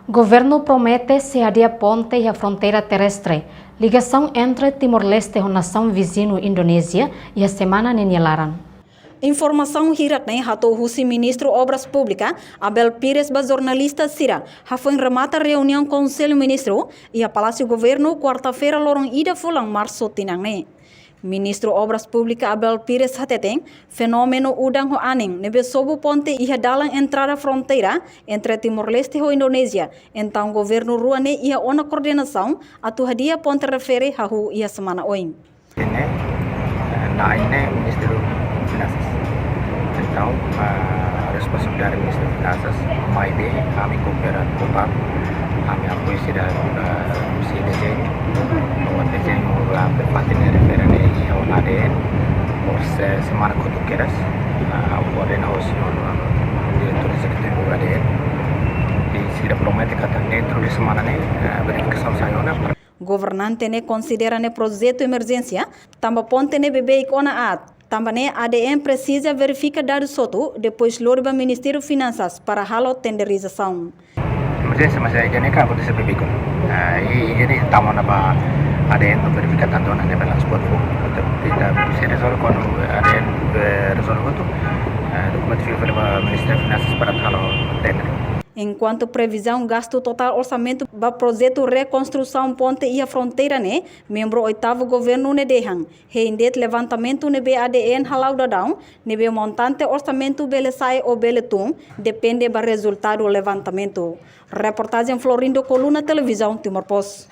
Governo promete se adia ponte e a fronteira terrestre. Ligação entre Timor-Leste e a nação vizinho Indonésia e a semana ninhalaran. Informação hiraknai hatou Husi Ministro Obras Públicas Abel Pires ba jornalista Sira foi remata reunião Conselho Ministro e a Palácio Governo quarta-feira lorong ida fulang março tinangne. Ministro Obras Públicas Abel Pires hateteng fenômeno udang ho aning nebe sobu ponte ia dalang entrada fronteira entre Timor-Leste e Indonésia. Então governo ruane ia ona coordenação atu hadia ponte refere hahu ia semana oin. Ini Ministro Finanças. Então, a responsabilidade do Ministro Finanças, uma ideia, kami cooperar com kami apoio sida si desenho, o desenho a partir referente ao ADN, por semana conduqueiras, ao coordenação diretor executivo do ADN, e sida promete que dentro de semana verificação saiu Governante ne considera ne projeto emergência, tamba ponte ne bebê icona at, tamba ne ADN precisa verificar dados soto, depois lorba Ministério Finanças para halo tenderização. Emergência, mas aí nem cá pode ser bebê com, e ele tamo na ba ADN para verificar tanto na nível transport, então se resolve quando ADN resolve tudo, documento fica para Ministério Finanças para halo tender. Enquanto previsão gasto total orçamento para projeto reconstrução ponte e a fronteira ne, membro oitavo governo ne dehang, reindet levantamento ne ADN halau dadão, ne montante orçamento bele sai ou bele tum, depende do resultado do levantamento. Reportagem Florindo Coluna Televisão Timor Post.